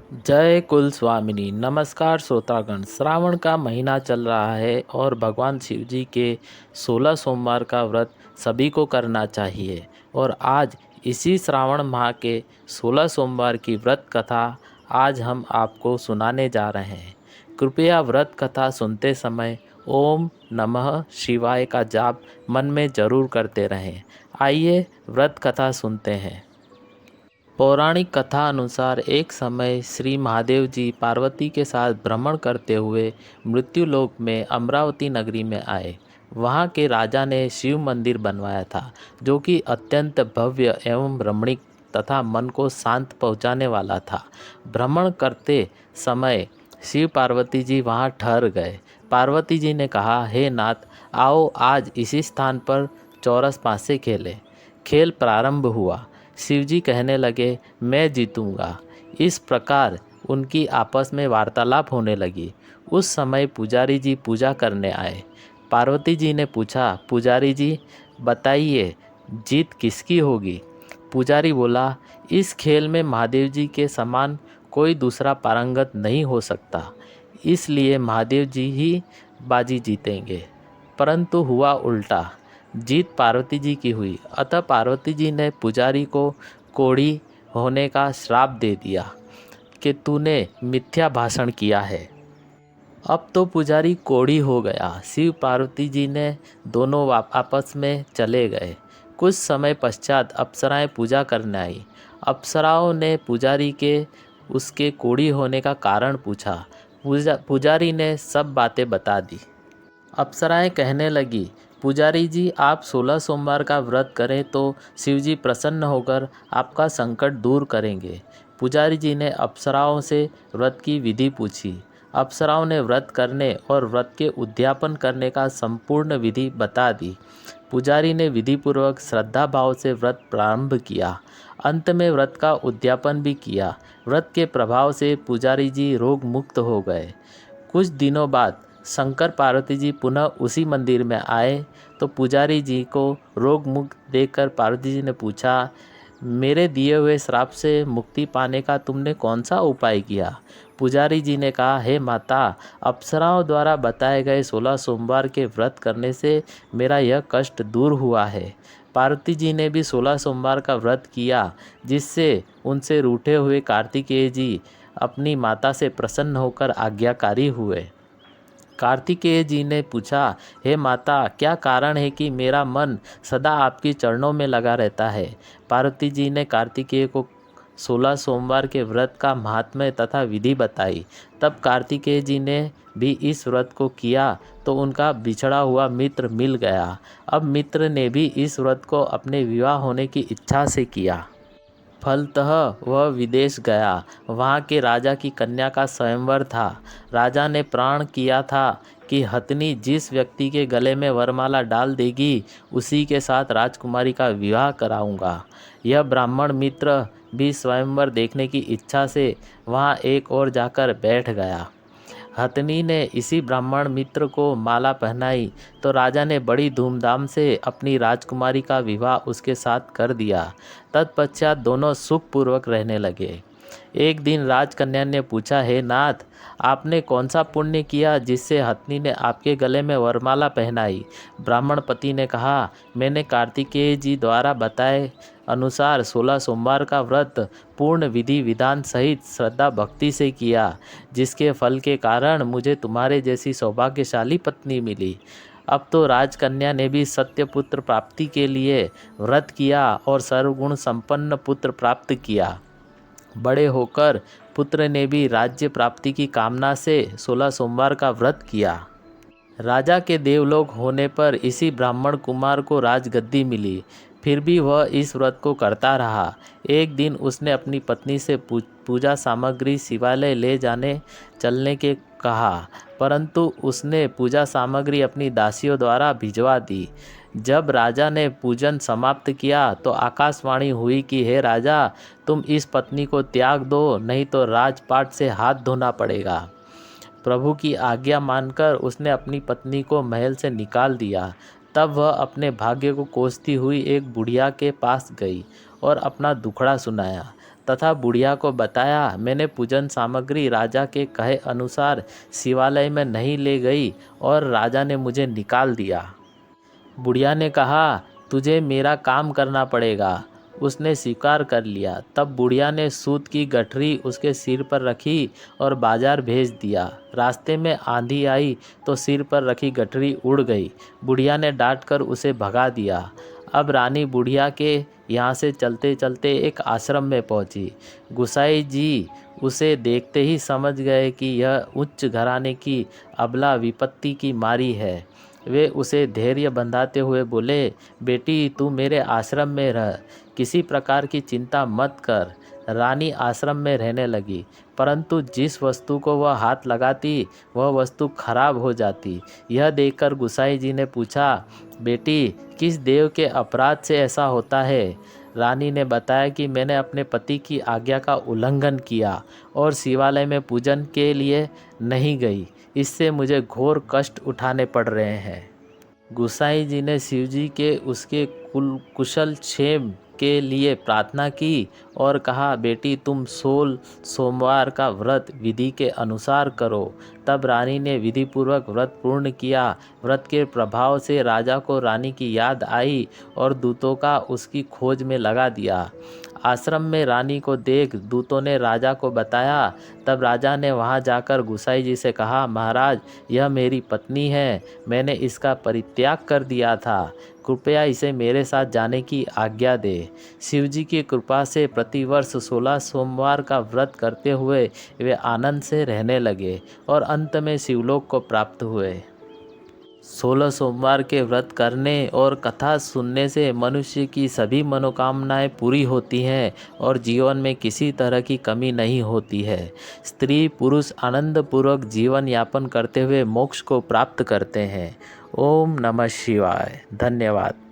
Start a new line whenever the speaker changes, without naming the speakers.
जय कुल स्वामिनी। नमस्कार श्रोतागण। श्रावण का महीना चल रहा है और भगवान शिव जी के 16 सोमवार का व्रत सभी को करना चाहिए। और आज इसी श्रावण माह के 16 सोमवार की व्रत कथा आज हम आपको सुनाने जा रहे हैं। कृपया व्रत कथा सुनते समय ओम नमः शिवाय का जाप मन में जरूर करते रहें। आइए व्रत कथा सुनते हैं। पौराणिक कथा अनुसार एक समय श्री महादेव जी पार्वती के साथ भ्रमण करते हुए मृत्युलोक में अमरावती नगरी में आए। वहाँ के राजा ने शिव मंदिर बनवाया था, जो कि अत्यंत भव्य एवं रमणीक तथा मन को शांत पहुँचाने वाला था। भ्रमण करते समय शिव पार्वती जी वहाँ ठहर गए। पार्वती जी ने कहा, हे नाथ, आओ आज इसी स्थान पर चौरस पासे खेलें। खेल प्रारंभ हुआ। शिवजी कहने लगे, मैं जीतूंगा। इस प्रकार उनकी आपस में वार्तालाप होने लगी। उस समय पुजारी जी पूजा करने आए। पार्वती जी ने पूछा, पुजारी जी बताइए, जीत किसकी होगी? पुजारी बोला, इस खेल में महादेव जी के समान कोई दूसरा पारंगत नहीं हो सकता, इसलिए महादेव जी ही बाजी जीतेंगे। परंतु हुआ उल्टा। जीत पार्वती जी की हुई। अतः पार्वती जी ने पुजारी को कोढ़ी होने का श्राप दे दिया कि तूने मिथ्या भाषण किया है। अब तो पुजारी कोढ़ी हो गया। शिव पार्वती जी ने दोनों आपस में चले गए। कुछ समय पश्चात अप्सराएं पूजा करने आई। अप्सराओं ने पुजारी के उसके कोढ़ी होने का कारण पूछा। पुजारी ने सब बातें बता दी। अप्सराएं कहने लगी, पुजारी जी आप 16 सोमवार का व्रत करें तो शिव जी प्रसन्न होकर आपका संकट दूर करेंगे। पुजारी जी ने अप्सराओं से व्रत की विधि पूछी। अप्सराओं ने व्रत करने और व्रत के उद्यापन करने का संपूर्ण विधि बता दी। पुजारी ने विधिपूर्वक श्रद्धा भाव से व्रत प्रारंभ किया। अंत में व्रत का उद्यापन भी किया। व्रत के प्रभाव से पुजारी जी रोग मुक्त हो गए। कुछ दिनों बाद शंकर पार्वती जी पुनः उसी मंदिर में आए तो पुजारी जी को रोग मुक्त देखकर पार्वती जी ने पूछा, मेरे दिए हुए श्राप से मुक्ति पाने का तुमने कौन सा उपाय किया? पुजारी जी ने कहा, हे माता, अप्सराओं द्वारा बताए गए 16 सोमवार के व्रत करने से मेरा यह कष्ट दूर हुआ है। पार्वती जी ने भी 16 सोमवार का व्रत किया, जिससे उनसे रूठे हुए कार्तिकेय जी अपनी माता से प्रसन्न होकर आज्ञाकारी हुए। कार्तिकेय जी ने पूछा, हे माता, क्या कारण है कि मेरा मन सदा आपकी चरणों में लगा रहता है? पार्वती जी ने कार्तिकेय को 16 सोमवार के व्रत का महात्म्य तथा विधि बताई। तब कार्तिकेय जी ने भी इस व्रत को किया तो उनका बिछड़ा हुआ मित्र मिल गया। अब मित्र ने भी इस व्रत को अपने विवाह होने की इच्छा से किया। फलतः वह विदेश गया। वहाँ के राजा की कन्या का स्वयंवर था। राजा ने प्रण किया था कि हथनी जिस व्यक्ति के गले में वरमाला डाल देगी, उसी के साथ राजकुमारी का विवाह कराऊंगा। यह ब्राह्मण मित्र भी स्वयंवर देखने की इच्छा से वहाँ एक ओर जाकर बैठ गया। हथनी ने इसी ब्राह्मण मित्र को माला पहनाई तो राजा ने बड़ी धूमधाम से अपनी राजकुमारी का विवाह उसके साथ कर दिया। तत्पश्चात दोनों सुखपूर्वक रहने लगे। एक दिन राजकन्या ने पूछा, हे नाथ, आपने कौन सा पुण्य किया जिससे हथनी ने आपके गले में वरमाला पहनाई? ब्राह्मण पति ने कहा, मैंने कार्तिकेय जी द्वारा बताए अनुसार 16 सोमवार का व्रत पूर्ण विधि विधान सहित श्रद्धा भक्ति से किया, जिसके फल के कारण मुझे तुम्हारे जैसी सौभाग्यशाली पत्नी मिली। अब तो राजकन्या ने भी सत्य पुत्र प्राप्ति के लिए व्रत किया और सर्वगुण संपन्न पुत्र प्राप्त किया। बड़े होकर पुत्र ने भी राज्य प्राप्ति की कामना से 16 सोमवार का व्रत किया। राजा के देवलोक होने पर इसी ब्राह्मण कुमार को राजगद्दी मिली। फिर भी वह इस व्रत को करता रहा। एक दिन उसने अपनी पत्नी से पूजा सामग्री शिवालय ले जाने चलने के कहा, परंतु उसने पूजा सामग्री अपनी दासियों द्वारा भिजवा दी। जब राजा ने पूजन समाप्त किया तो आकाशवाणी हुई कि हे राजा, तुम इस पत्नी को त्याग दो, नहीं तो राजपाट से हाथ धोना पड़ेगा। प्रभु की आज्ञा मानकर उसने अपनी पत्नी को महल से निकाल दिया। तब वह अपने भाग्य को कोसती हुई एक बुढ़िया के पास गई और अपना दुखड़ा सुनाया। तथा बुढ़िया को बताया, मैंने पूजन सामग्री राजा के कहे अनुसार शिवालय में नहीं ले गई और राजा ने मुझे निकाल दिया। बुढ़िया ने कहा, तुझे मेरा काम करना पड़ेगा। उसने स्वीकार कर लिया। तब बुढ़िया ने सूत की गठरी उसके सिर पर रखी और बाजार भेज दिया। रास्ते में आंधी आई तो सिर पर रखी गठरी उड़ गई। बुढ़िया ने डांटकर उसे भगा दिया। अब रानी बुढ़िया के यहाँ से चलते चलते एक आश्रम में पहुँची। गुसाई जी उसे देखते ही समझ गए कि यह उच्च घराने की अबला विपत्ति की मारी है। वे उसे धैर्य बंधाते हुए बोले, बेटी तू मेरे आश्रम में रह, किसी प्रकार की चिंता मत कर। रानी आश्रम में रहने लगी, परंतु जिस वस्तु को वह हाथ लगाती वह वस्तु खराब हो जाती। यह देखकर गुसाई जी ने पूछा, बेटी किस देव के अपराध से ऐसा होता है? रानी ने बताया कि मैंने अपने पति की आज्ञा का उल्लंघन किया और शिवालय में पूजन के लिए नहीं गई। इससे मुझे घोर कष्ट उठाने पड़ रहे हैं। गुसाई जी ने शिवजी के उसके कुशल क्षेम के लिए प्रार्थना की और कहा, बेटी तुम 16 सोमवार का व्रत विधि के अनुसार करो। तब रानी ने विधिपूर्वक व्रत पूर्ण किया। व्रत के प्रभाव से राजा को रानी की याद आई और दूतों का उसकी खोज में लगा दिया। आश्रम में रानी को देख दूतों ने राजा को बताया। तब राजा ने वहां जाकर गुसाई जी से कहा, महाराज यह मेरी पत्नी है, मैंने इसका परित्याग कर दिया था, कृपया इसे मेरे साथ जाने की आज्ञा दे। शिवजी की कृपा से प्रतिवर्ष 16 सोमवार का व्रत करते हुए वे आनंद से रहने लगे और अंत में शिवलोक को प्राप्त हुए। 16 सोमवार के व्रत करने और कथा सुनने से मनुष्य की सभी मनोकामनाएं पूरी होती हैं और जीवन में किसी तरह की कमी नहीं होती है। स्त्री पुरुष आनंदपूर्वक जीवन यापन करते हुए मोक्ष को प्राप्त करते हैं। ओम नमः शिवाय। धन्यवाद।